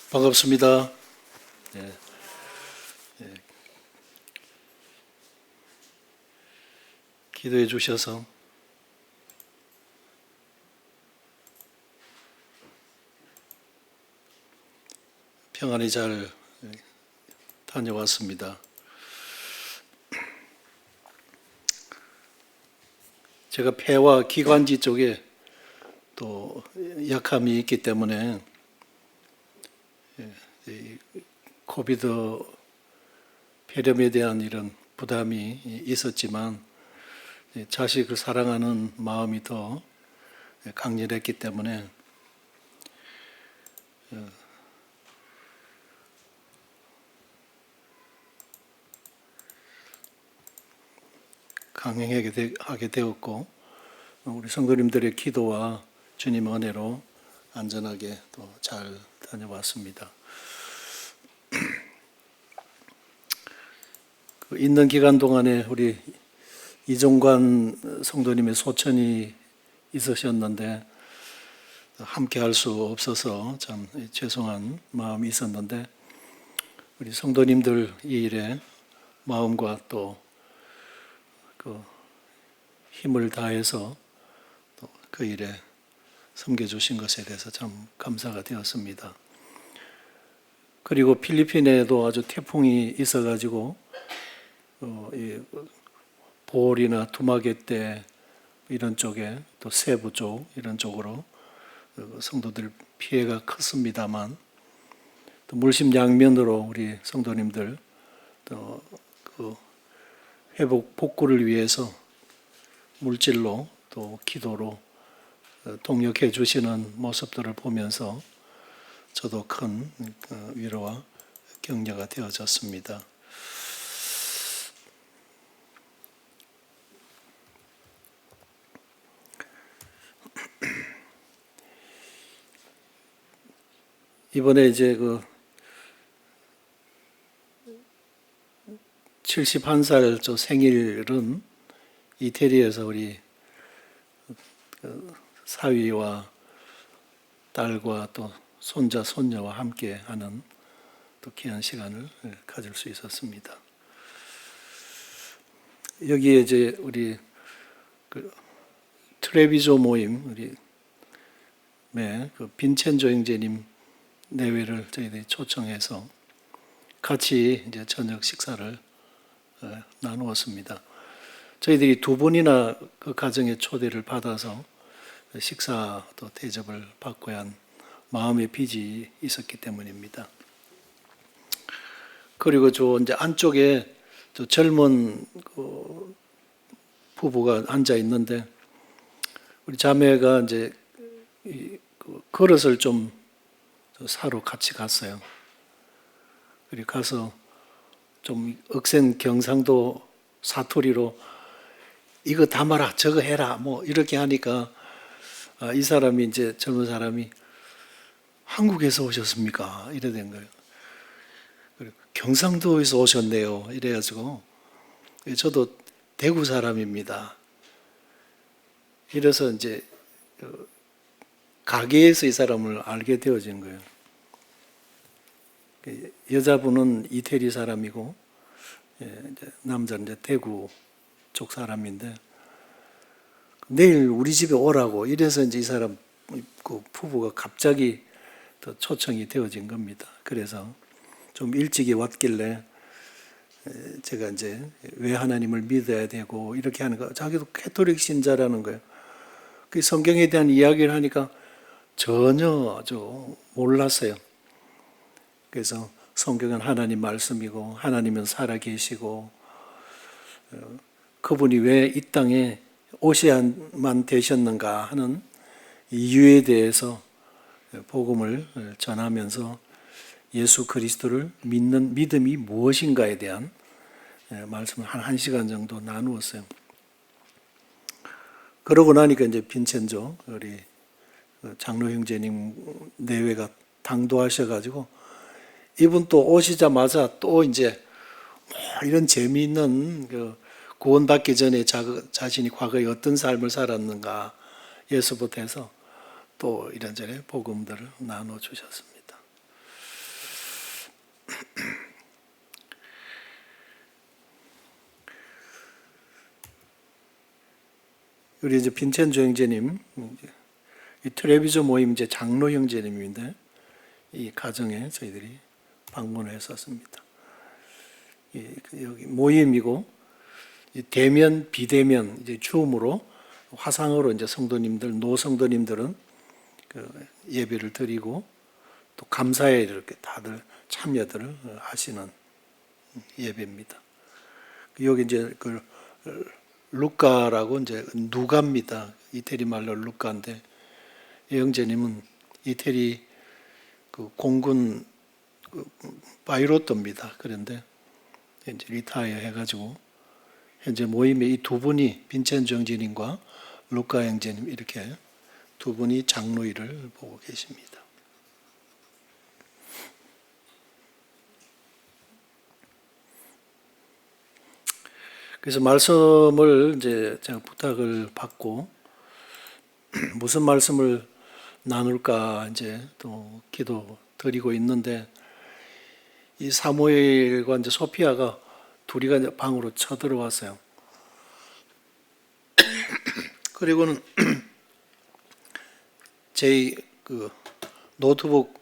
반갑습니다. 예, 예, 기도해 주셔서 평안히 잘 다녀왔습니다. 제가 폐와 기관지 쪽에 또 약함이 있기 때문에 이 코비드 폐렴에 대한 이런 부담이 있었지만 자식을 사랑하는 마음이 더 강렬했기 때문에 강행하게 되었고, 우리 성도님들의 기도와 주님 은혜로 안전하게 또 잘 다녀왔습니다. 있는 기간 동안에 우리 이종관 성도님의 소천이 있으셨는데 함께 할 수 없어서 참 죄송한 마음이 있었는데, 우리 성도님들 이 일에 마음과 또 그 힘을 다해서 또 그 일에 섬겨주신 것에 대해서 참 감사가 되었습니다. 그리고 필리핀에도 아주 태풍이 있어가지고 이 보홀이나 두마게떼 이런 쪽에 또 세부 쪽 이런 쪽으로 성도들 피해가 컸습니다만, 또 물심양면으로 우리 성도님들 또 그 회복 복구를 위해서 물질로 또 기도로 동역해 주시는 모습들을 보면서 저도 큰 위로와 격려가 되어졌습니다. 이번에 이제 그 71살 저 생일은 이태리에서 우리 사위와 딸과 또 손자, 손녀와 함께 하는 또 귀한 시간을 가질 수 있었습니다. 여기에 이제 우리 그 트레비조 모임, 우리 그 빈첸조 형제님 내외를 저희들이 초청해서 같이 이제 저녁 식사를 나누었습니다. 저희들이 두 번이나 그 가정의 초대를 받아서 식사 또 대접을 받고야 한 마음의 빚이 있었기 때문입니다. 그리고 저 이제 안쪽에 저 젊은 그 부부가 앉아 있는데, 우리 자매가 이제 그 그릇을 좀 사러 같이 갔어요. 그리고 가서 좀 억센 경상도 사투리로 이거 담아라, 저거 해라, 뭐 이렇게 하니까 이 사람이 이제 젊은 사람이 한국에서 오셨습니까? 이래 된 거예요. 경상도에서 오셨네요. 이래가지고 저도 대구 사람입니다. 이래서 이제 가게에서 이 사람을 알게 되어진 거예요. 여자분은 이태리 사람이고 남자는 이제 대구 쪽 사람인데, 내일 우리 집에 오라고 이래서 이제 이 사람 그 부부가 갑자기 더 초청이 되어진 겁니다. 그래서 좀 일찍이 왔길래 제가 이제 왜 하나님을 믿어야 되고 이렇게 하는 거, 자기도 캐톨릭 신자라는 거예요. 그 성경에 대한 이야기를 하니까 전혀 몰랐어요. 그래서 성경은 하나님 말씀이고 하나님은 살아계시고 그분이 왜 이 땅에 오셔야만 되셨는가 하는 이유에 대해서 복음을 전하면서 예수 그리스도를 믿는 믿음이 무엇인가에 대한 말씀을 한 1시간 정도 나누었어요. 그러고 나니까 이제 빈첸조 우리 장로 형제님 내외가 당도하셔가지고 이분 또 오시자마자 또 이제 이런 재미있는 그 구원받기 전에 자신이 과거에 어떤 삶을 살았는가 예수부터 해서 또 이런저런 복음들을 나눠주셨습니다. 우리 이제 빈첸조 형제님, 이 트레비조 모임 이제 장로 형제님인데 이 가정에 저희들이 방문을 했었습니다. 여기 모임이고 대면 비대면 이제 줌으로 화상으로 이제 성도님들 노성도님들은 그 예배를 드리고 또 감사에 이렇게 다들 참여들을 하시는 예배입니다. 여기 이제 그 루카라고 이제 누가입니다. 이태리 말로 루카인데 이 형제님은 이태리 그 공군 그 파이로트입니다. 그런데 이제 리타이어 해가지고 현재 모임에 이 두 분이 빈첸조 형제님과 루카 형제님 이렇게 두 분이 장로 일을 보고 계십니다. 그래서 말씀을 이제 제가 부탁을 받고 무슨 말씀을 나눌까 이제 또 기도 드리고 있는데 이 사무엘과 이제 소피아가 둘이가 이제 방으로 쳐들어왔어요. 그리고는 제 그 노트북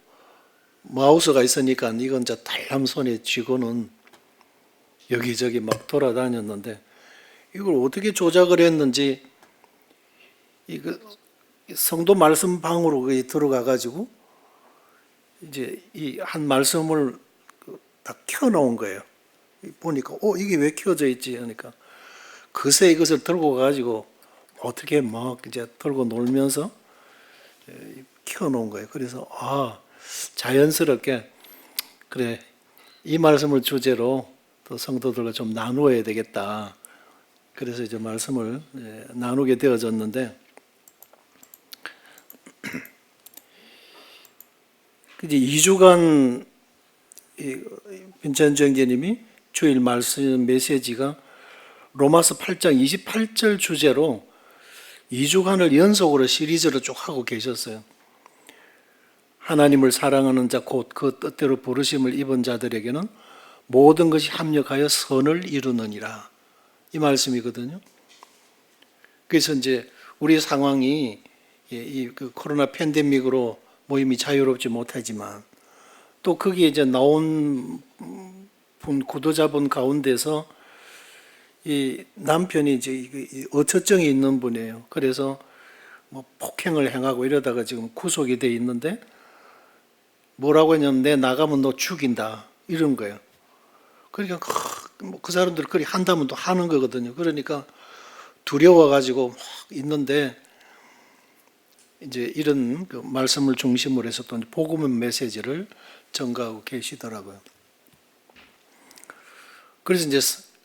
마우스가 있으니까 이건 이제 달람 손에 쥐고는 여기저기 막 돌아다녔는데 이걸 어떻게 조작을 했는지 이거 성도 말씀 방으로 들어가 가지고 이제 이 한 말씀을 딱 켜놓은 거예요. 보니까 이게 왜 켜져 있지 하니까 그새 이것을 들고 가지고 어떻게 막 이제 들고 놀면서 켜놓은 거예요. 그래서 자연스럽게 그래 이 말씀을 주제로 또 성도들과 좀 나누어야 되겠다. 그래서 이제 말씀을 나누게 되어졌는데 이제 2주간 빈첸조 형제님이 주일 말씀 메시지가 로마서 8장 28절 주제로 2주간을 연속으로 시리즈로 쭉 하고 계셨어요. 하나님을 사랑하는 자 곧 그 뜻대로 부르심을 입은 자들에게는 모든 것이 합력하여 선을 이루느니라. 이 말씀이거든요. 그래서 이제 우리 상황이 이 코로나 팬데믹으로 모임이 자유롭지 못하지만 또 거기에 이제 나온 구도자분 가운데서 이 남편이 이제 어처증이 있는 분이에요. 그래서 뭐 폭행을 행하고 이러다가 지금 구속이 돼 있는데 뭐라고 했냐면 내 나가면 너 죽인다 이런 거예요. 그러니까 그 사람들 그렇게 한다면 또 하는 거거든요. 그러니까 두려워가지고 막 있는데 이제 이런 그 말씀을 중심으로 해서 또 복음 메시지를 전가하고 계시더라고요. 그래서 이제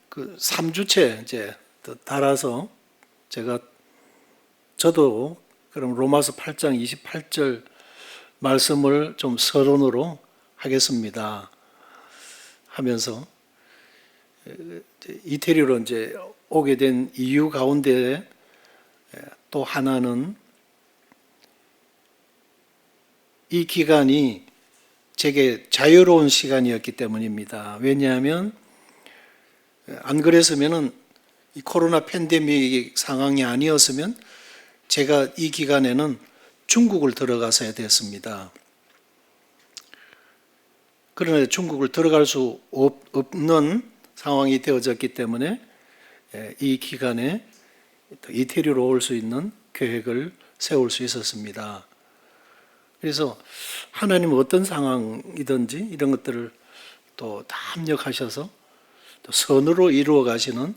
그 3주째 이제 달아서 저도 그럼 로마서 8장 28절 말씀을 좀 서론으로 하겠습니다 하면서 이태리로 이제 오게 된 이유 가운데 또 하나는 이 기간이 제게 자유로운 시간이었기 때문입니다. 왜냐하면 안 그랬으면은 이 코로나 팬데믹 상황이 아니었으면 제가 이 기간에는 중국을 들어가서야 됐습니다. 그러나 중국을 들어갈 수 없는 상황이 되어졌기 때문에 이 기간에 이태리로 올 수 있는 계획을 세울 수 있었습니다. 그래서 하나님은 어떤 상황이든지 이런 것들을 또 다 합력하셔서 또 선으로 이루어 가시는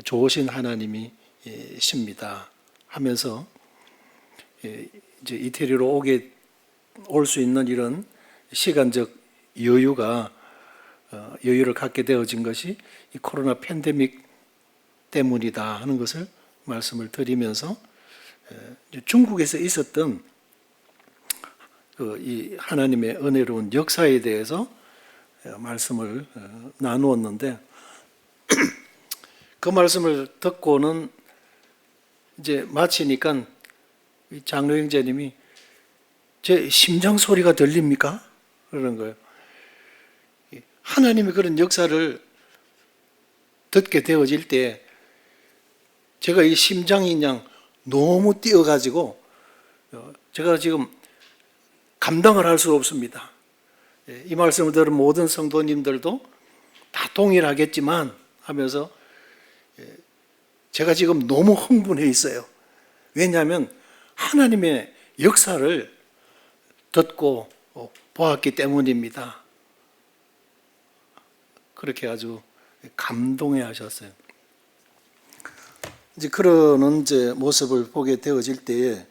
좋으신 하나님이십니다 하면서 이제 이태리로 올 수 있는 이런 시간적 여유를 갖게 되어진 것이 이 코로나 팬데믹 때문이다 하는 것을 말씀을 드리면서 중국에서 있었던 이 하나님의 은혜로운 역사에 대해서 말씀을 나누었는데 그 말씀을 듣고는 이제 마치니까 장로 형제님이 제 심장 소리가 들립니까? 그러는 거예요. 하나님의 그런 역사를 듣게 되어질 때 제가 이 심장이 그냥 너무 뛰어가지고 제가 지금 감당을 할 수 없습니다. 이 말씀을 들은 모든 성도님들도 다 동일하겠지만 하면서 제가 지금 너무 흥분해 있어요. 왜냐하면 하나님의 역사를 듣고 보았기 때문입니다. 그렇게 아주 감동해 하셨어요. 이제 그런 모습을 보게 되어질 때에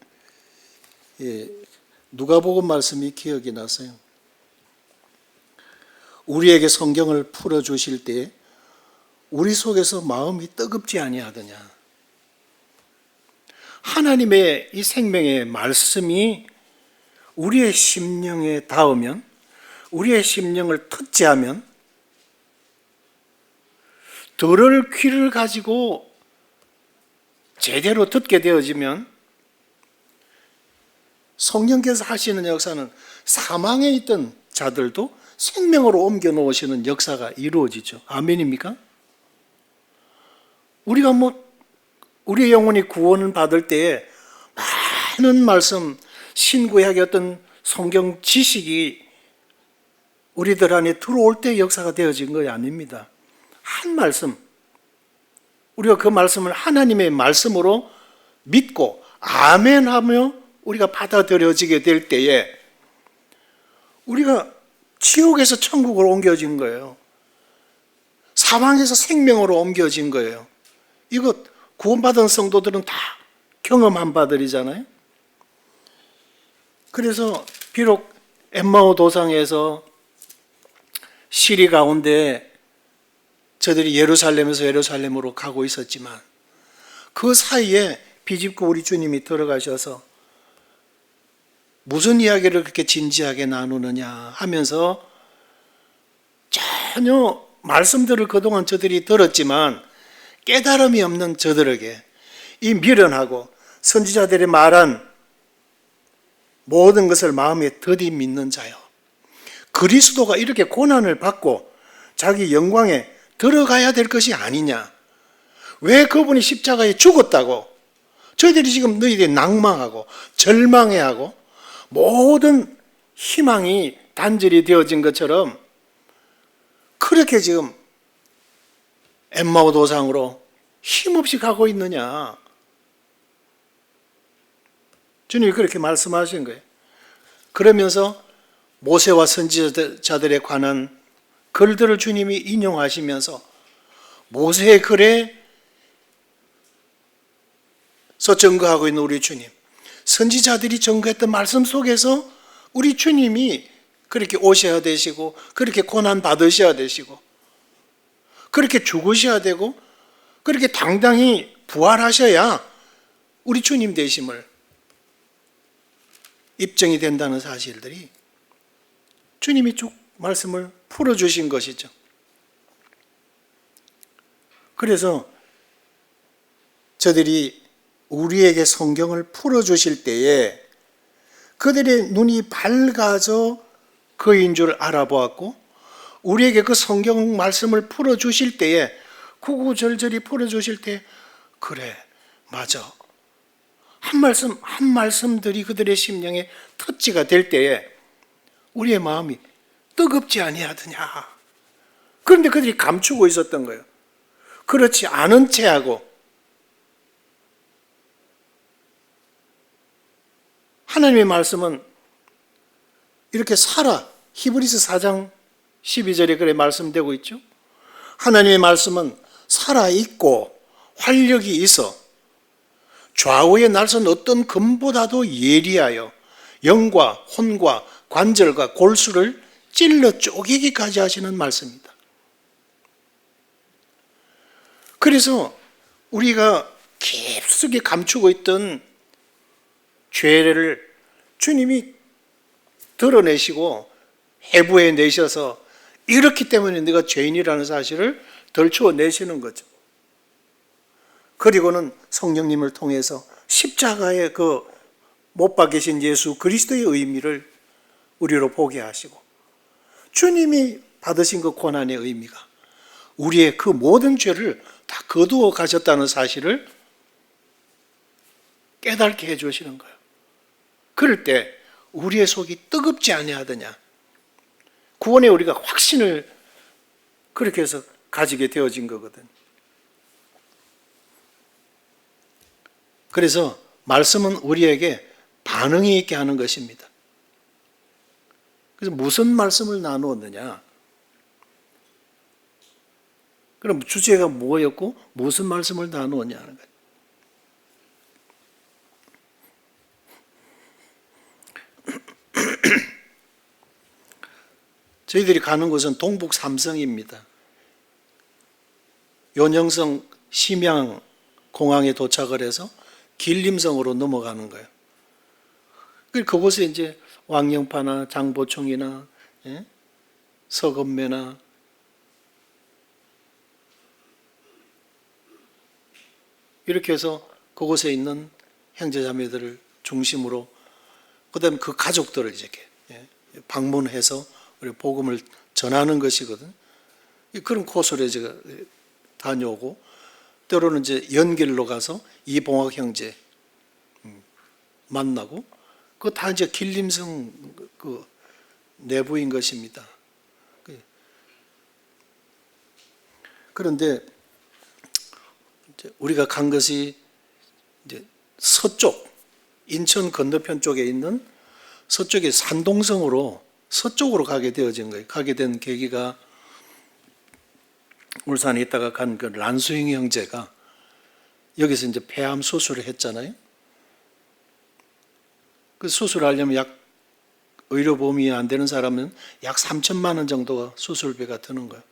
누가복음 말씀이 기억이 나서요. 우리에게 성경을 풀어 주실 때 우리 속에서 마음이 뜨겁지 아니하더냐. 하나님의 이 생명의 말씀이 우리의 심령에 닿으면, 우리의 심령을 터치하면, 들을 귀를 가지고 제대로 듣게 되어지면 성령께서 하시는 역사는 사망에 있던 자들도 생명으로 옮겨 놓으시는 역사가 이루어지죠. 아멘입니까? 우리가 우리의 영혼이 구원을 받을 때에 많은 말씀, 신구약의 어떤 성경 지식이 우리들 안에 들어올 때 역사가 되어진 것이 아닙니다. 한 말씀, 우리가 그 말씀을 하나님의 말씀으로 믿고 아멘하며 우리가 받아들여지게 될 때에 우리가 지옥에서 천국으로 옮겨진 거예요. 사망에서 생명으로 옮겨진 거예요. 이거 구원받은 성도들은 다 경험한 바들이잖아요. 그래서 비록 엠마오 도상에서 시리 가운데 저들이 예루살렘에서 예루살렘으로 가고 있었지만 그 사이에 비집고 우리 주님이 들어가셔서 무슨 이야기를 그렇게 진지하게 나누느냐 하면서 전혀 말씀들을 그동안 저들이 들었지만 깨달음이 없는 저들에게 이 미련하고 선지자들이 말한 모든 것을 마음에 더디 믿는 자요. 그리스도가 이렇게 고난을 받고 자기 영광에 들어가야 될 것이 아니냐. 왜 그분이 십자가에 죽었다고 저희들이 지금 너희들이 낭망하고 절망해하고 모든 희망이 단절이 되어진 것처럼 그렇게 지금 엠마오 도상으로 힘없이 가고 있느냐. 주님이 그렇게 말씀하신 거예요. 그러면서 모세와 선지자들에 관한 글들을 주님이 인용하시면서 모세의 글에서 증거하고 있는 우리 주님, 선지자들이 증거했던 말씀 속에서 우리 주님이 그렇게 오셔야 되시고 그렇게 고난 받으셔야 되시고 그렇게 죽으셔야 되고 그렇게 당당히 부활하셔야 우리 주님 되심을 입증이 된다는 사실들이 주님이 쭉 말씀을 풀어주신 것이죠. 그래서 저들이 우리에게 성경을 풀어주실 때에 그들의 눈이 밝아져 그인 줄 알아보았고 우리에게 그 성경 말씀을 풀어주실 때에 구구절절히 풀어주실 때 그래 맞아 한 말씀들이 그들의 심령에 터치가 될 때에 우리의 마음이 뜨겁지 아니하더냐. 그런데 그들이 감추고 있었던 거예요. 그렇지 않은 채하고 하나님의 말씀은 이렇게 히브리서 4장 12절에 그래 말씀되고 있죠. 하나님의 말씀은 살아있고 활력이 있어 좌우에 날선 어떤 금보다도 예리하여 영과 혼과 관절과 골수를 찔러 쪼개기까지 하시는 말씀입니다. 그래서 우리가 깊숙이 감추고 있던 죄를 주님이 드러내시고 해부해 내셔서 이렇기 때문에 네가 죄인이라는 사실을 덜추어 내시는 거죠. 그리고는 성령님을 통해서 십자가의 그 못 박히신 예수 그리스도의 의미를 우리로 보게 하시고 주님이 받으신 그 고난의 의미가 우리의 그 모든 죄를 다 거두어 가셨다는 사실을 깨닫게 해주시는 거예요. 그럴 때 우리의 속이 뜨겁지 아니하더냐. 구원에 우리가 확신을 그렇게 해서 가지게 되어진 거거든. 그래서 말씀은 우리에게 반응이 있게 하는 것입니다. 그래서 무슨 말씀을 나누었느냐? 그럼 주제가 뭐였고 무슨 말씀을 나누었냐 하는 거예요. 저희들이 가는 곳은 동북 삼성입니다. 연영성 심양 공항에 도착을 해서 길림성으로 넘어가는 거예요. 그곳에 이제 왕영파나 장보충이나 서건매나 이렇게 해서 그곳에 있는 형제자매들을 중심으로 그다음에 그 가족들을 이렇게 방문해서 우리 복음을 전하는 것이거든. 그런 코스로 제가 다녀오고 때로는 이제 연길로 가서 이봉학 형제 만나고 그거 다 이제 길림성 그 내부인 것입니다. 그런데 이제 우리가 간 것이 이제 서쪽 인천 건너편 쪽에 있는 서쪽의 산동성으로 서쪽으로 가게 되어진 거예요. 가게 된 계기가 울산에 있다가 간 그 란수잉 형제가 여기서 이제 폐암 수술을 했잖아요. 그 수술하려면 의료보험이 안 되는 사람은 약 3천만 원 정도가 수술비가 드는 거예요.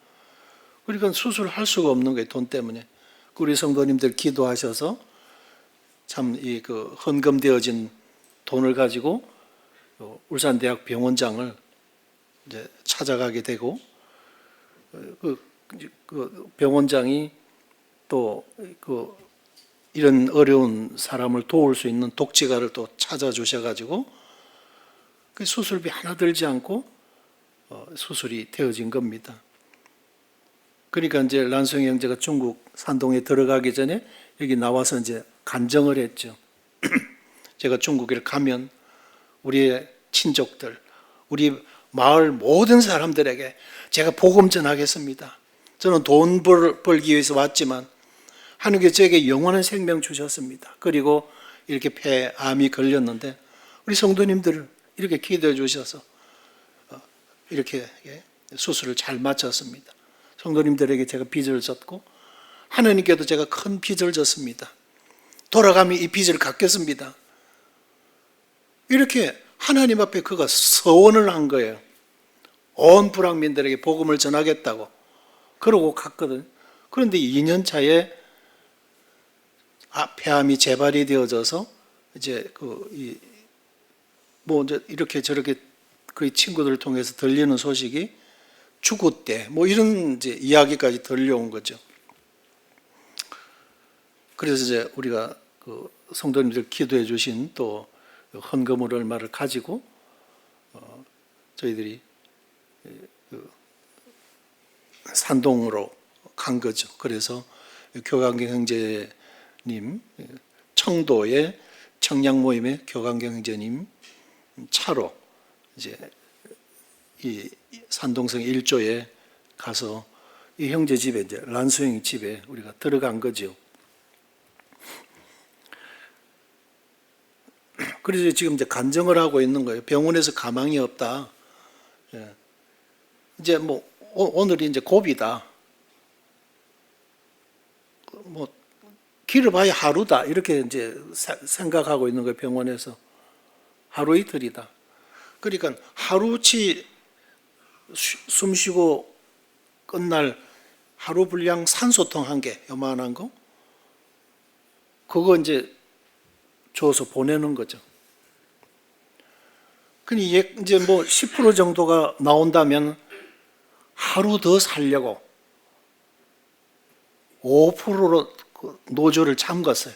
그러니까 수술할 수가 없는 거예요. 돈 때문에. 우리 성도님들 기도하셔서 참 이 그 헌금되어진 돈을 가지고 울산대학 병원장을 이제 찾아가게 되고 그 병원장이 또 이런 어려운 사람을 도울 수 있는 독지가를 또 찾아주셔가지고 그 수술비 하나 들지 않고 수술이 되어진 겁니다. 그러니까 이제 란수영 형제가 중국 산동에 들어가기 전에 여기 나와서 이제 간증을 했죠. 제가 중국에 가면 우리의 친족들, 우리 마을 모든 사람들에게 제가 복음 전하겠습니다. 저는 돈 벌기 위해서 왔지만 하나님께 저에게 영원한 생명 주셨습니다. 그리고 이렇게 폐암이 걸렸는데 우리 성도님들을 이렇게 기도해 주셔서 이렇게 수술을 잘 마쳤습니다. 성도님들에게 제가 빚을 졌고 하나님께도 제가 큰 빚을 졌습니다. 돌아가면 이 빚을 갚겠습니다. 이렇게 하나님 앞에 그가 서원을 한 거예요. 온 불황민들에게 복음을 전하겠다고 그러고 갔거든. 그런데 2년 차에 폐암이 재발이 되어져서 이제 뭐 이제 이렇게 저렇게 그 친구들을 통해서 들리는 소식이 죽었대. 뭐 이런 이제 이야기까지 들려온 거죠. 그래서 이제 우리가 그 성도님들 기도해 주신 또 헌금을 얼마를 가지고 저희들이 산동으로 간 거죠. 그래서 교감경 형제님 청도의 청량 모임의 교감경 형제님 차로 이제 이 산동성 1조에 가서 이 형제 집에 이제 란수영 집에 우리가 들어간 거죠. 그래서 지금 이제 간증을 하고 있는 거예요. 병원에서 가망이 없다. 이제 뭐 오늘이 이제 고비다. 뭐 길어봐야 하루다 이렇게 이제 생각하고 있는 거예요. 병원에서 하루 이틀이다. 그러니까 하루치 숨쉬고 끝날 하루 분량 산소통 1개 요만한 거 그거 이제 줘서 보내는 거죠. 그니 이제 뭐 10% 정도가 나온다면 하루 더 살려고 5%로 노조를 잠갔어요.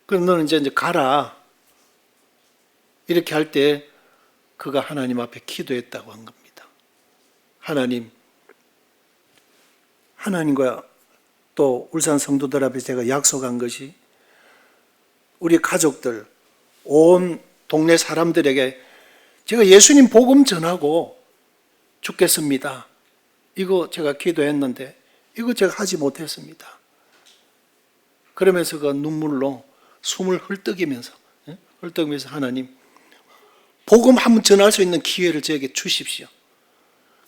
그럼 너는 이제 가라. 이렇게 할 때 그가 하나님 앞에 기도했다고 한 겁니다. 하나님과 또 울산 성도들 앞에 제가 약속한 것이 우리 가족들, 온 동네 사람들에게 제가 예수님 복음 전하고 죽겠습니다. 이거 제가 기도했는데 이거 제가 하지 못했습니다. 그러면서 그 눈물로 숨을 헐떡이면서 하나님 복음 한번 전할 수 있는 기회를 저에게 주십시오.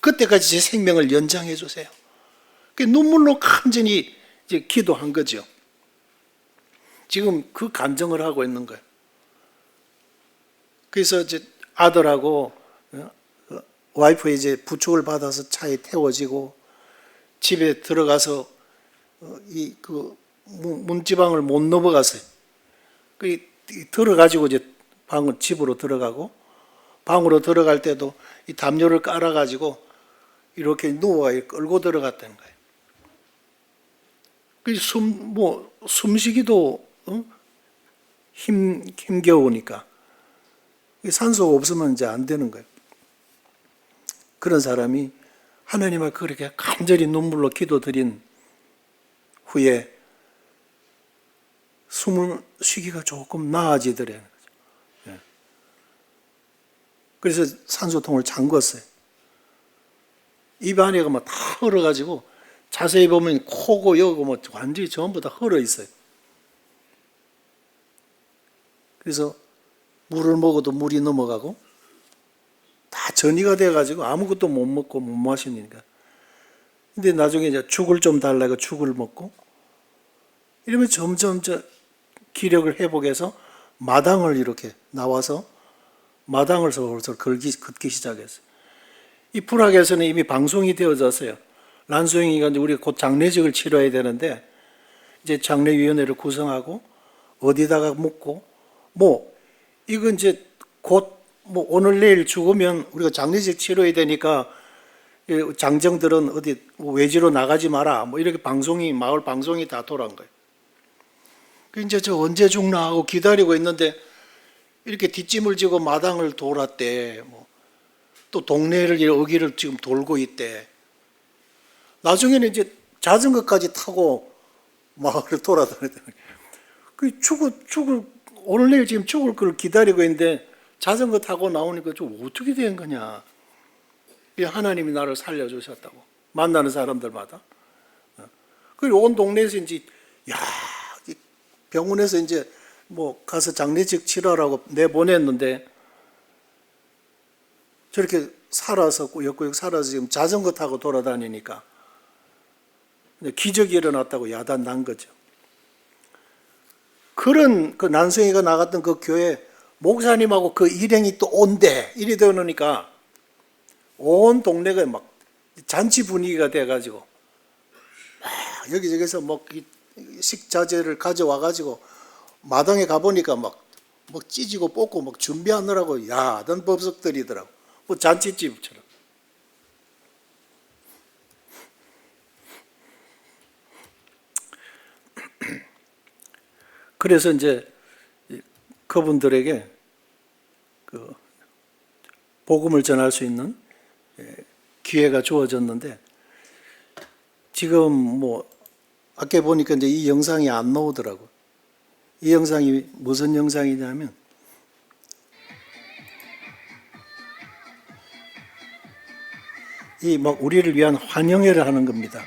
그때까지 제 생명을 연장해 주세요. 눈물로 간절히 이제 기도한 거죠. 지금 그 간증을 하고 있는 거예요. 그래서 이제 아들하고 와이프 이제 부축을 받아서 차에 태워지고 집에 들어가서 그 문지방을 못 넘어갔어요. 들어가지고 이제 집으로 들어가고 방으로 들어갈 때도 이 담요를 깔아가지고 이렇게 누워 끌고 들어갔다는 거예요. 숨쉬기도 힘겨우니까 산소가 없으면 이제 안 되는 거예요. 그런 사람이 하나님을 그렇게 간절히 눈물로 기도드린 후에 숨을 쉬기가 조금 나아지더래요. 그래서 산소통을 잠궜어요. 입 안에가 막 다 흘러가지고 자세히 보면 코고 여고 뭐 완전히 전부 다 흘러 있어요. 그래서 물을 먹어도 물이 넘어가고 다 전이가 돼가지고 아무것도 못 먹고 못 마시니까. 근데 나중에 이제 죽을 좀 달라고 죽을 먹고 이러면 점점 기력을 회복해서 마당을 이렇게 나와서 마당을 서서 걷기 시작했어요. 이 불학에서는 이미 방송이 되어졌어요. 란소영이가 이제 우리가 곧 장례식을 치러야 되는데 이제 장례위원회를 구성하고 어디다가 묻고 이건 이제 곧 오늘 내일 죽으면 우리가 장례식 치러야 되니까 장정들은 어디 외지로 나가지 마라 이렇게 마을 방송이 다 돌아온 거예요. 이제 저 언제 죽나 하고 기다리고 있는데 이렇게 뒷짐을 지고 마당을 돌았대. 또 동네를 어기를 지금 돌고 있대. 나중에는 이제 자전거까지 타고 마을을 돌아다녔다. 오늘 내일 지금 죽을 걸 기다리고 있는데 자전거 타고 나오니까 좀 어떻게 된 거냐. 하나님이 나를 살려주셨다고. 만나는 사람들마다. 그리고 온 동네에서 이제, 병원에서 이제 가서 장례식 치러라고 내보냈는데 저렇게 살아서 꾸역꾸역 살아서 지금 자전거 타고 돌아다니니까 기적이 일어났다고 야단 난 거죠. 그런 그 난성이가 나갔던 그 교회 목사님하고 그 일행이 또 온대. 이리 되어놓으니까 온 동네가 막 잔치 분위기가 돼가지고 여기저기서 식자재를 가져와가지고 마당에 가보니까 막 찢고 뽑고 막 준비하느라고 야단 법석들이더라고. 잔치집처럼. 그래서 이제 그분들에게 그 복음을 전할 수 있는 기회가 주어졌는데 지금 아까 보니까 이제 이 영상이 안 나오더라고. 이 영상이 무슨 영상이냐면 이 우리를 위한 환영회를 하는 겁니다.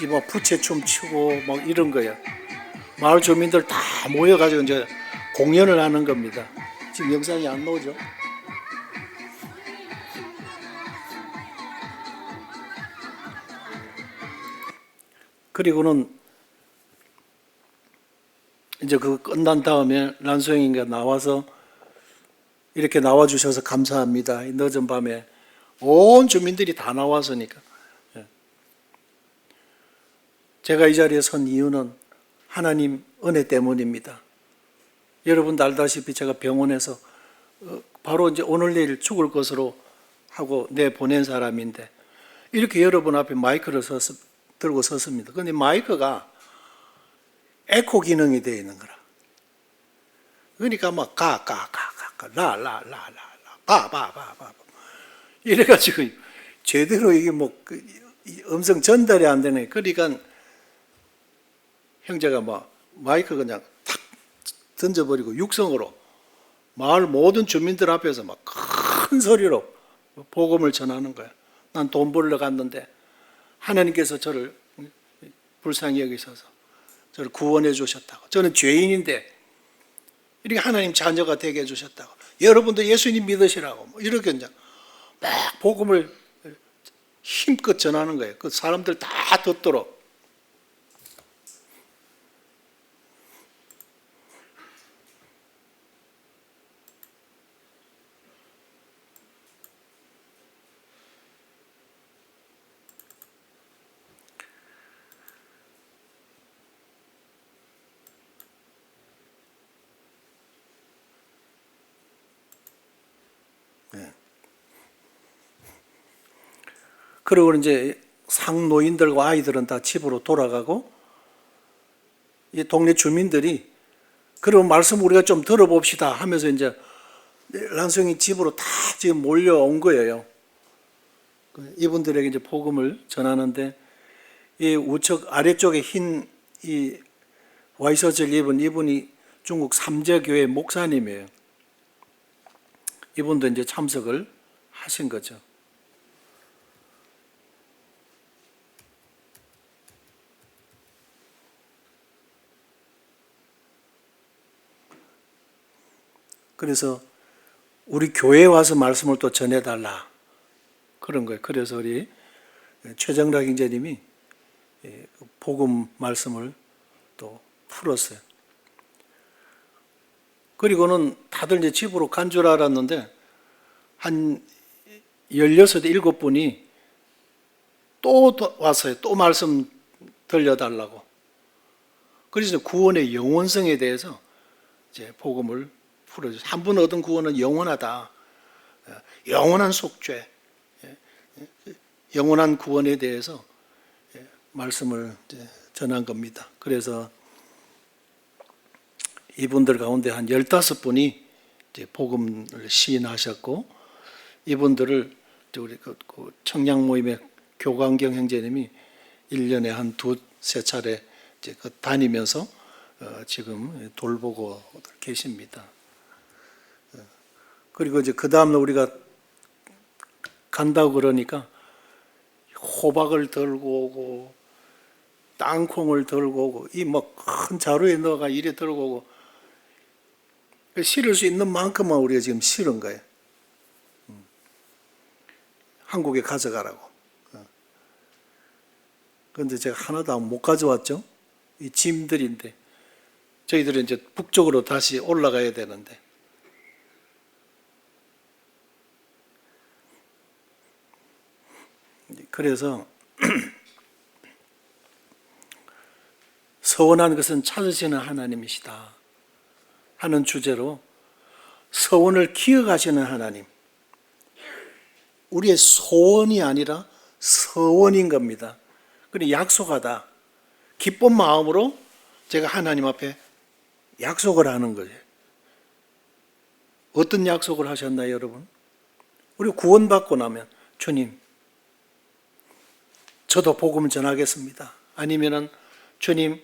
이 부채춤 추고 이런 거야. 마을 주민들 다 모여가지고 이제 공연을 하는 겁니다. 지금 영상이 안 나오죠? 그리고는 이제 그거 끝난 다음에 란소영이가 나와서 이렇게 나와주셔서 감사합니다. 이 늦은 밤에 온 주민들이 다 나와서니까. 제가 이 자리에 선 이유는 하나님 은혜 때문입니다. 여러분도 알다시피 제가 병원에서 바로 이제 오늘 내일 죽을 것으로 하고 내보낸 사람인데 이렇게 여러분 앞에 마이크를 들고 섰습니다. 그런데 마이크가 에코 기능이 되어 있는 거라. 그러니까 라 이래가지고 제대로 이게 이 음성 전달이 안 되네. 그러니까 형제가 막 마이크 그냥 탁 던져버리고 육성으로 마을 모든 주민들 앞에서 막 큰 소리로 복음을 전하는 거야. 난 돈 벌러 갔는데 하나님께서 저를 불쌍히 여기셔서 저를 구원해 주셨다고. 저는 죄인인데 이렇게 하나님 자녀가 되게 해주셨다고. 여러분도 예수님 믿으시라고. 뭐 이렇게 이제 막 복음을 힘껏 전하는 거예요. 그 사람들 다 듣도록. 그리고 이제 상노인들과 아이들은 다 집으로 돌아가고 이 동네 주민들이 그럼 말씀 우리가 좀 들어봅시다 하면서 이제 란성이 집으로 다 지금 몰려온 거예요. 이분들에게 이제 복음을 전하는데 이 우측 아래쪽에 흰 이 와이셔츠를 입은 이분이 중국 삼재교회 목사님이에요. 이분도 이제 참석을 하신 거죠. 그래서 우리 교회에 와서 말씀을 또 전해달라 그런 거예요. 그래서 우리 최정락 형제님이 복음 말씀을 또 풀었어요. 그리고는 다들 이제 집으로 간 줄 알았는데 한 16, 7분이 또 왔어요. 또 말씀 들려달라고. 그래서 구원의 영원성에 대해서 이제 복음을 풀어줘요. 한 번 얻은 구원은 영원하다. 영원한 속죄, 영원한 구원에 대해서 말씀을 전한 겁니다. 그래서 이분들 가운데 한 15분이 이제 복음을 시인하셨고, 이분들을 우리 그 청량 모임의 교광경 형제님이 1년에 한 두세 차례 이제 다니면서 지금 돌보고 계십니다. 그리고 이제 그 다음날 우리가 간다고 그러니까 호박을 들고 오고 땅콩을 들고 오고 이 뭐 큰 자루에 넣어가 이래 들고 오고 실을 수 있는 만큼만 우리가 지금 실은 거예요. 한국에 가져가라고. 그런데 제가 하나도 못 가져왔죠. 이 짐들인데 저희들은 이제 북쪽으로 다시 올라가야 되는데. 그래서 서원한 것은 찾으시는 하나님이시다 하는 주제로 서원을 기억하시는 하나님, 우리의 소원이 아니라 서원인 겁니다. 그래 약속하다, 기쁜 마음으로 제가 하나님 앞에 약속을 하는 거예요. 어떤 약속을 하셨나요, 여러분? 우리 구원받고 나면 주님, 저도 복음을 전하겠습니다. 아니면은 주님,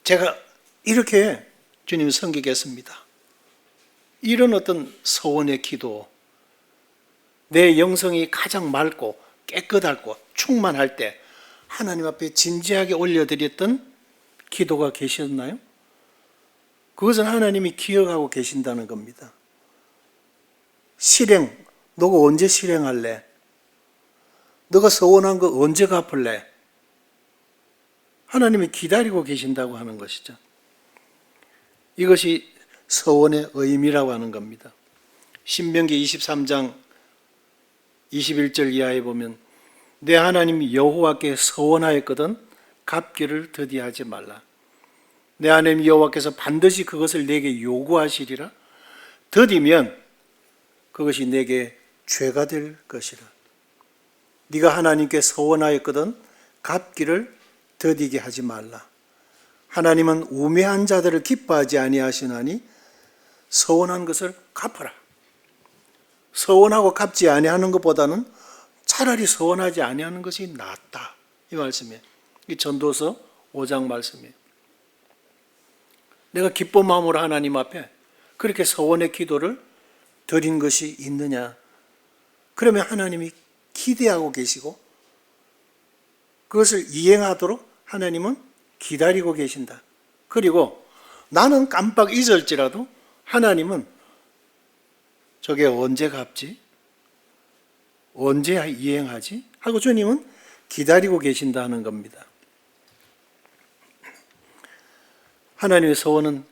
제가 이렇게 주님 섬기겠습니다. 이런 어떤 서원의 기도, 내 영성이 가장 맑고 깨끗하고 충만할 때 하나님 앞에 진지하게 올려드렸던 기도가 계셨나요? 그것은 하나님이 기억하고 계신다는 겁니다. 실행, 너가 언제 실행할래? 너가 서원한 거 언제 갚을래? 하나님이 기다리고 계신다고 하는 것이죠. 이것이 서원의 의미라고 하는 겁니다. 신명기 23장 21절 이하에 보면 내 하나님 여호와께 서원하였거든 갚기를 더디하지 말라. 내 하나님 여호와께서 반드시 그것을 내게 요구하시리라. 더디면 그것이 내게 죄가 될 것이라. 네가 하나님께 서원하였거든 갚기를 더디게 하지 말라. 하나님은 우매한 자들을 기뻐하지 아니하시나니 서원한 것을 갚아라. 서원하고 갚지 아니하는 것보다는 차라리 서원하지 아니하는 것이 낫다. 이 말씀이에요. 이 전도서 5장 말씀이에요. 내가 기쁜 마음으로 하나님 앞에 그렇게 서원의 기도를 드린 것이 있느냐? 그러면 하나님이 기대하고 계시고 그것을 이행하도록 하나님은 기다리고 계신다. 그리고 나는 깜빡 잊을지라도 하나님은 저게 언제 갚지? 언제 이행하지? 하고 주님은 기다리고 계신다는 겁니다. 하나님의 서원은,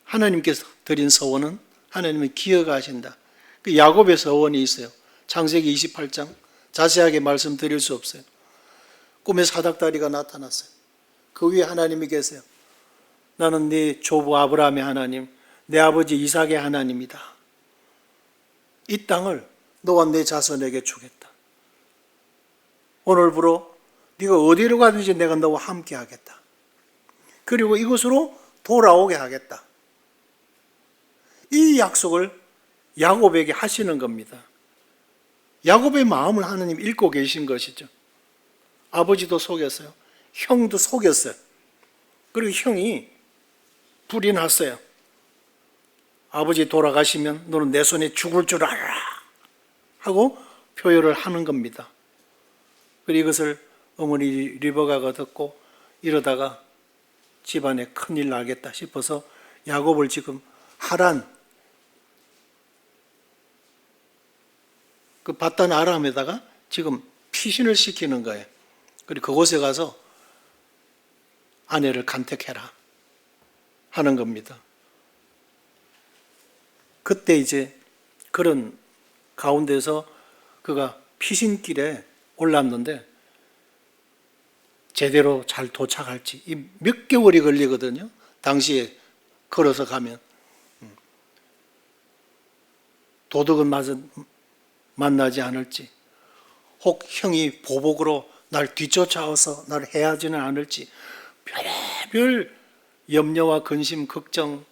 하나님께서 드린 서원은 하나님은 기억하신다. 그 야곱의 서원이 있어요. 창세기 28장 자세하게 말씀드릴 수 없어요. 꿈에 사닥다리가 나타났어요. 그 위에 하나님이 계세요. 나는 네 조부 아브라함의 하나님, 내 아버지 이삭의 하나님이다. 이 땅을 너와 내 자손에게 주겠다. 오늘부로 네가 어디로 가든지 내가 너와 함께 하겠다. 그리고 이곳으로 돌아오게 하겠다. 이 약속을 야곱에게 하시는 겁니다. 야곱의 마음을 하나님 읽고 계신 것이죠. 아버지도 속였어요. 형도 속였어요. 그리고 형이 불이 났어요. 아버지 돌아가시면 너는 내 손에 죽을 줄 알아 하고 표현을 하는 겁니다. 그리고 이것을 어머니 리버가가 듣고 이러다가 집안에 큰일 나겠다 싶어서 야곱을 지금 하란 그 바단 아람에다가 지금 피신을 시키는 거예요. 그리고 그곳에 가서 아내를 간택해라 하는 겁니다. 그때 이제 그런 가운데서 그가 피신길에 올랐는데 제대로 잘 도착할지 몇 개월이 걸리거든요. 당시에 걸어서 가면 도둑은 만나지 않을지, 혹 형이 보복으로 날 뒤쫓아와서 날 해하지는 않을지 별의별 염려와 근심, 걱정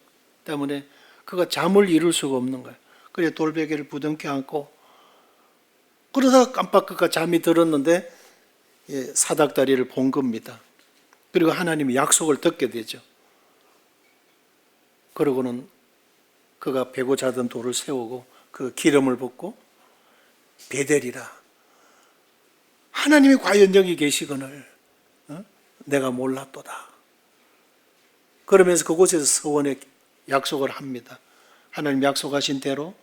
때문에 그가 잠을 이룰 수가 없는 거예요. 그래 돌베개를 부둥켜 안고 그러다가 깜빡 그가 잠이 들었는데 사닥다리를 본 겁니다. 그리고 하나님의 약속을 듣게 되죠. 그러고는 그가 베고 자던 돌을 세우고 그 기름을 붓고 베델이라 하나님이 과연 여기 계시거늘 내가 몰랐도다. 그러면서 그곳에서 서원의 약속을 합니다. 하나님 약속하신 대로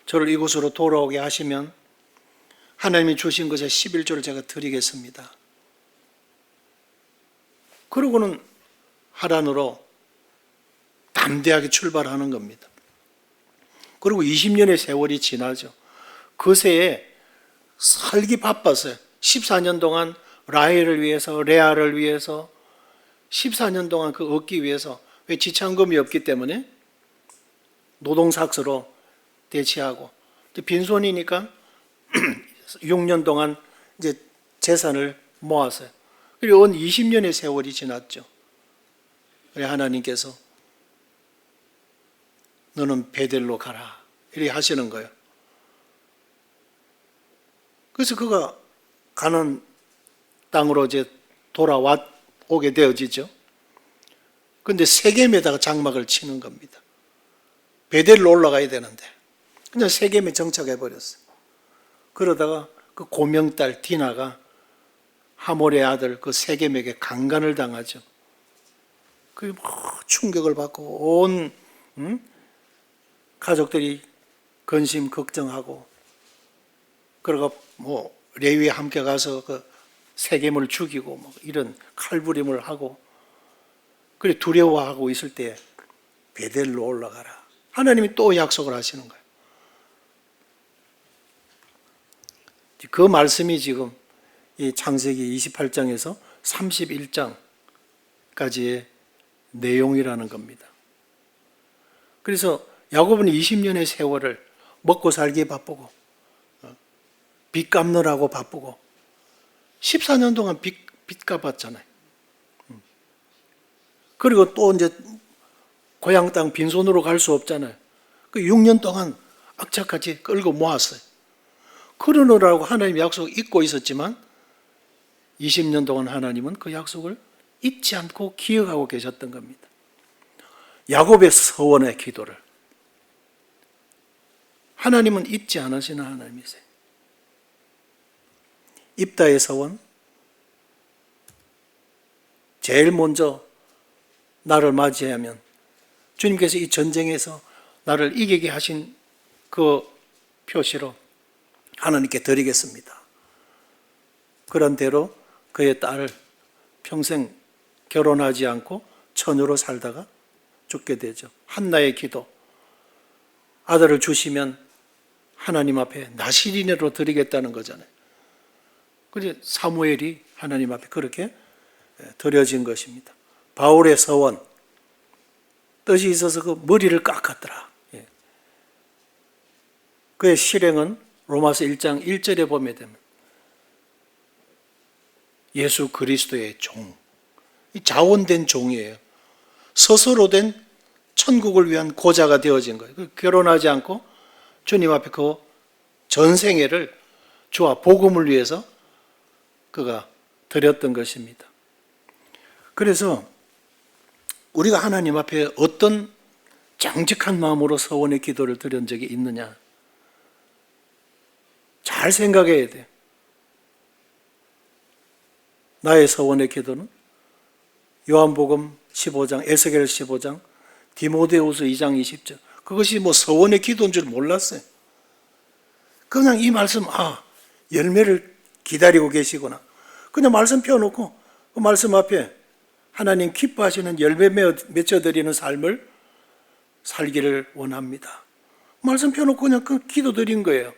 저를 이곳으로 돌아오게 하시면 하나님이 주신 것의 11조를 제가 드리겠습니다. 그러고는 하란으로 담대하게 출발하는 겁니다. 그리고 20년의 세월이 지나죠. 그 새에 살기 바빴어요. 14년 동안 라헬을 위해서, 레아를 위해서 14년 동안 그 얻기 위해서, 왜 지참금이 없기 때문에 노동삭스로 대치하고 빈손이니까 6년 동안 이제 재산을 모았어요. 그리고 온 20년의 세월이 지났죠. 그래 하나님께서 너는 베델로 가라 이렇게 하시는 거예요. 그래서 그가 가는 땅으로 이제 돌아오게 되어지죠. 그런데 세겜에다가 장막을 치는 겁니다. 베델로 올라가야 되는데 그냥 세겜에 정착해 버렸어요. 그러다가 그 고명딸 디나가 하몰의 아들 그 세겜에게 강간을 당하죠. 그 충격을 받고 온 가족들이 근심 걱정하고 그러고 레위에 함께 가서 그 세겜을 죽이고 이런 칼부림을 하고 그래 두려워하고 있을 때 베델로 올라가라. 하나님이 또 약속을 하시는 거예요. 그 말씀이 지금 이 창세기 28장에서 31장까지의 내용이라는 겁니다. 그래서 야곱은 20년의 세월을 먹고 살기에 바쁘고 빚 갚느라고 바쁘고 14년 동안 빚 갚았잖아요. 그리고 또 이제 고향 땅 빈손으로 갈 수 없잖아요. 그 6년 동안 악착같이 끌고 모았어요. 그러느라고 하나님 약속 잊고 있었지만 20년 동안 하나님은 그 약속을 잊지 않고 기억하고 계셨던 겁니다. 야곱의 서원의 기도를 하나님은 잊지 않으시는 하나님이세요. 입다의 서원, 제일 먼저 나를 맞이하면 주님께서 이 전쟁에서 나를 이기게 하신 그 표시로 하나님께 드리겠습니다. 그런 대로 그의 딸을 평생 결혼하지 않고 처녀로 살다가 죽게 되죠. 한나의 기도, 아들을 주시면 하나님 앞에 나시린으로 드리겠다는 거잖아요. 그래서 사무엘이 하나님 앞에 그렇게 드려진 것입니다. 바울의 서원, 뜻이 있어서 그 머리를 깎았더라. 그의 실행은 로마서 1장 1절에 보게 되면 예수 그리스도의 종, 자원된 종이에요. 스스로 된 천국을 위한 고자가 되어진 거예요. 결혼하지 않고 주님 앞에 그 전생애를 주와 복음을 위해서 그가 드렸던 것입니다. 그래서 우리가 하나님 앞에 어떤 정직한 마음으로 서원의 기도를 드린 적이 있느냐, 잘 생각해야 돼요. 나의 서원의 기도는 요한복음 15장, 에스겔 15장, 디모데후서 2장 20절, 그것이 뭐 서원의 기도인 줄 몰랐어요. 그냥 이 말씀, 열매를 기다리고 계시구나. 그냥 말씀 펴놓고 그 말씀 앞에 하나님 기뻐하시는 열매 맺어드리는 삶을 살기를 원합니다. 말씀 펴놓고 그냥 그 기도 드린 거예요.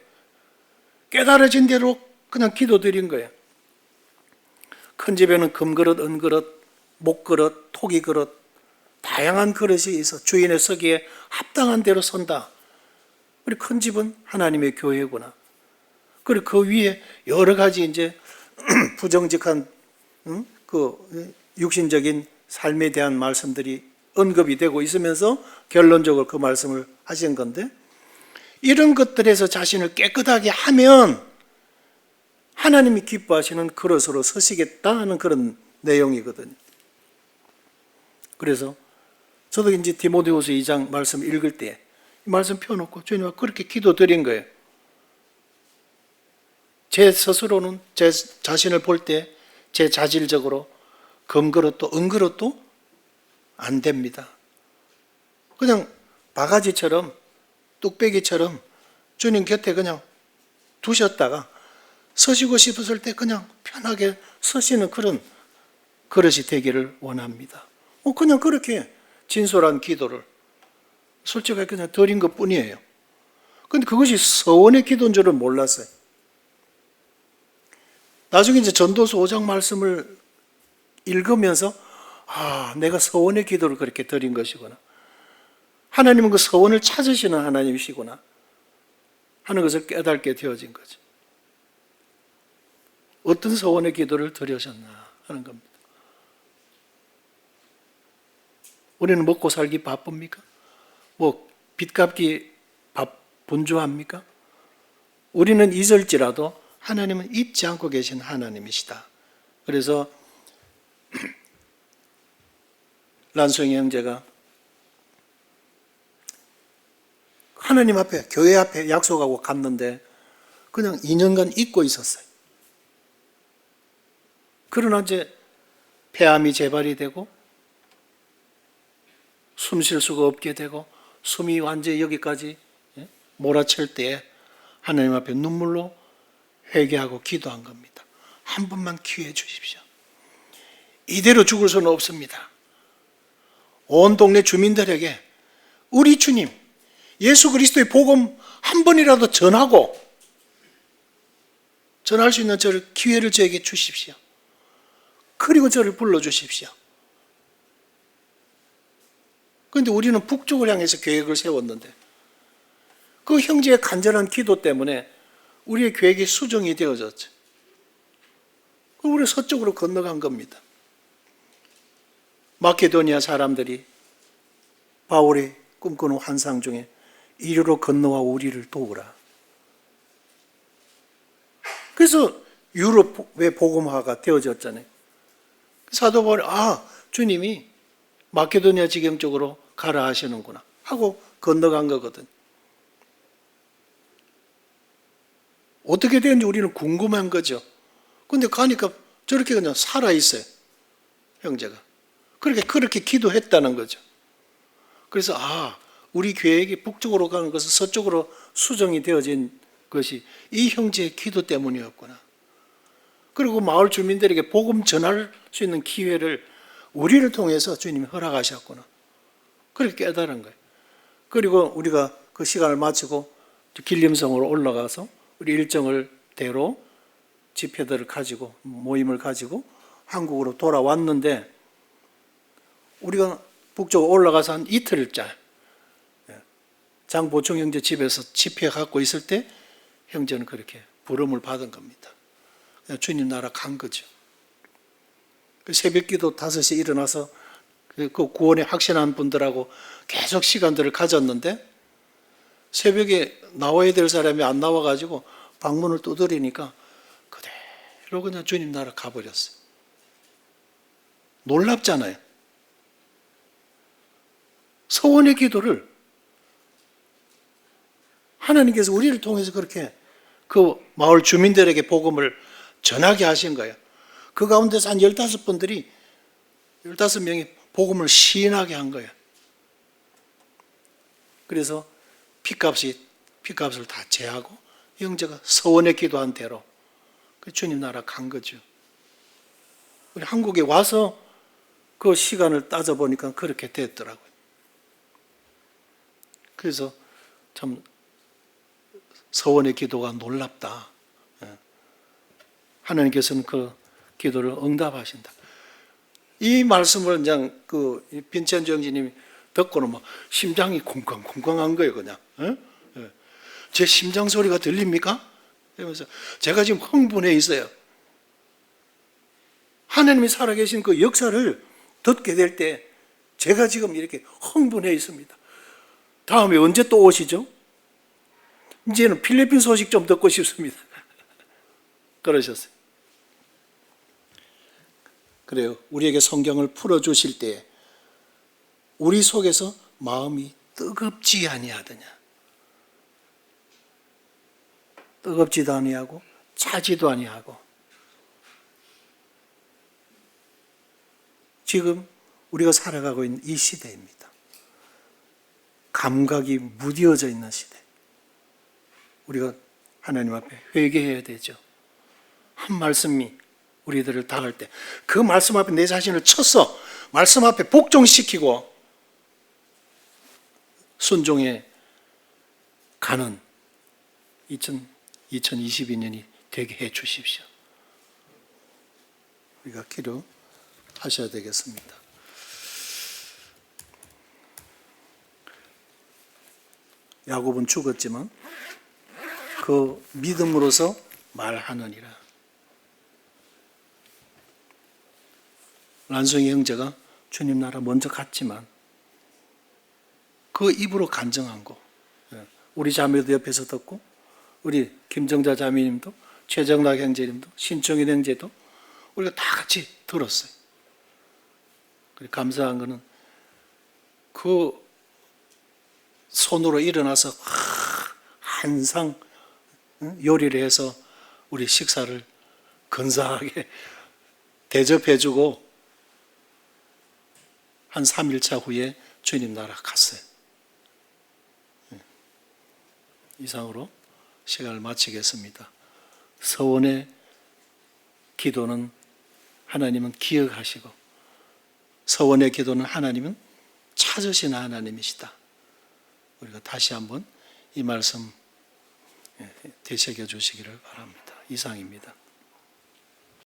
깨달아진 대로 그냥 기도 드린 거예요. 큰 집에는 금그릇, 은그릇, 목그릇, 토기그릇, 다양한 그릇이 있어 주인의 서기에 합당한 대로 선다. 우리 큰 집은 하나님의 교회구나. 그리고 그 위에 여러 가지 이제 부정직한 그 육신적인 삶에 대한 말씀들이 언급이 되고 있으면서 결론적으로 그 말씀을 하신 건데, 이런 것들에서 자신을 깨끗하게 하면 하나님이 기뻐하시는 그릇으로 서시겠다 하는 그런 내용이거든요. 그래서 저도 이제 디모데후서 2장 말씀 읽을 때 이 말씀 펴놓고 주님 그렇게 기도드린 거예요. 제 스스로는 제 자신을 볼 때 제 자질적으로 금그릇도 은그릇도 안 됩니다. 그냥 바가지처럼 뚝배기처럼 주님 곁에 그냥 두셨다가 서시고 싶었을 때 그냥 편하게 서시는 그런 그릇이 되기를 원합니다. 그냥 그렇게 진솔한 기도를 솔직하게 그냥 드린 것 뿐이에요. 그런데 그것이 서원의 기도인 줄은 몰랐어요. 나중에 이제 전도서 5장 말씀을 읽으면서 내가 서원의 기도를 그렇게 드린 것이구나. 하나님은 그 서원을 찾으시는 하나님이시구나 하는 것을 깨닫게 되어진 거죠. 어떤 서원의 기도를 드리셨나 하는 겁니다. 우리는 먹고 살기 바쁩니까? 빚 갚기 분주합니까? 우리는 잊을지라도 하나님은 잊지 않고 계신 하나님이시다. 그래서 란송이 형제가 하나님 앞에, 교회 앞에 약속하고 갔는데 그냥 2년간 잊고 있었어요. 그러나 이제 폐암이 재발이 되고 숨 쉴 수가 없게 되고 숨이 완전히 여기까지 몰아칠 때에 하나님 앞에 눈물로 회개하고 기도한 겁니다. 한 번만 기회 주십시오. 이대로 죽을 수는 없습니다. 온 동네 주민들에게 우리 주님 예수 그리스도의 복음 한 번이라도 전할 수 있는 기회를 저에게 주십시오. 그리고 저를 불러주십시오. 그런데 우리는 북쪽을 향해서 계획을 세웠는데 그 형제의 간절한 기도 때문에 우리의 계획이 수정이 되어졌죠. 우리 서쪽으로 건너간 겁니다. 마케도니아 사람들이 바울이 꿈꾸는 환상 중에 이리로 건너와 우리를 도우라. 그래서 유럽의 복음화가 되어졌잖아요. 사도 바울이 주님이 마케도니아 지경 쪽으로 가라 하시는구나 하고 건너간 거거든. 어떻게 되는지 우리는 궁금한 거죠. 근데 가니까 저렇게 그냥 살아있어요. 형제가. 그렇게 기도했다는 거죠. 그래서 우리 계획이 북쪽으로 가는 것은 서쪽으로 수정이 되어진 것이 이 형제의 기도 때문이었구나. 그리고 마을 주민들에게 복음 전할 수 있는 기회를 우리를 통해서 주님이 허락하셨구나. 그렇게 깨달은 거예요. 그리고 우리가 그 시간을 마치고 길림성으로 올라가서 우리 일정을 대로 집회들을 가지고 모임을 가지고 한국으로 돌아왔는데 우리가 북쪽으로 올라가서 한 이틀째 장보충 형제 집에서 집회 갖고 있을 때 형제는 그렇게 부름을 받은 겁니다. 그냥 주님 나라 간 거죠. 새벽기도 5시에 일어나서 그 구원에 확신한 분들하고 계속 시간들을 가졌는데 새벽에 나와야 될 사람이 안 나와가지고 방문을 두드리니까 그대로 그냥 주님 나라 가버렸어요. 놀랍잖아요. 서원의 기도를 하나님께서 우리를 통해서 그렇게 그 마을 주민들에게 복음을 전하게 하신 거예요. 그 가운데서 한 15분들이 15명이 복음을 시인하게 한 거예요. 그래서 피값을 다 제하고 형제가 서원에 기도한 대로 주님 나라 간 거죠. 우리 한국에 와서 그 시간을 따져보니까 그렇게 됐더라고요. 그래서 참 서원의 기도가 놀랍다. 하나님께서는 그 기도를 응답하신다. 이 말씀을 그냥 빈첸조 형제님이 듣고는 막 심장이 쿵쾅쿵쾅한 거예요, 그냥. 제 심장 소리가 들립니까? 이러면서 제가 지금 흥분해 있어요. 하나님이 살아계신 그 역사를 듣게 될 때 제가 지금 이렇게 흥분해 있습니다. 다음에 언제 또 오시죠? 이제는 필리핀 소식 좀 듣고 싶습니다. 그러셨어요. 그래요. 우리에게 성경을 풀어주실 때 우리 속에서 마음이 뜨겁지 아니하더냐. 뜨겁지도 아니하고 차지도 아니하고 지금 우리가 살아가고 있는 이 시대입니다. 감각이 무뎌져 있는 시대. 우리가 하나님 앞에 회개해야 되죠. 한 말씀이 우리들을 당할 때 그 말씀 앞에 내 자신을 쳐서 말씀 앞에 복종시키고 순종해 가는 2022년이 되게 해 주십시오. 우리가 기도하셔야 되겠습니다. 야곱은 죽었지만 그 믿음으로서 말하느니라. 란송이 형제가 주님 나라 먼저 갔지만 그 입으로 간증한 거 우리 자매도 옆에서 듣고 우리 김정자 자매님도 최정락 형제님도 신청인 형제도 우리가 다 같이 들었어요. 감사한 거는 그 손으로 일어나서 한상 요리를 해서 우리 식사를 근사하게 대접해주고 한 3일차 후에 주님 나라 갔어요. 이상으로 시간을 마치겠습니다. 서원의 기도는 하나님은 기억하시고 서원의 기도는 하나님은 찾으시는 하나님이시다. 우리가 다시 한번 이 말씀 되새겨 주시기를 바랍니다. 이상입니다.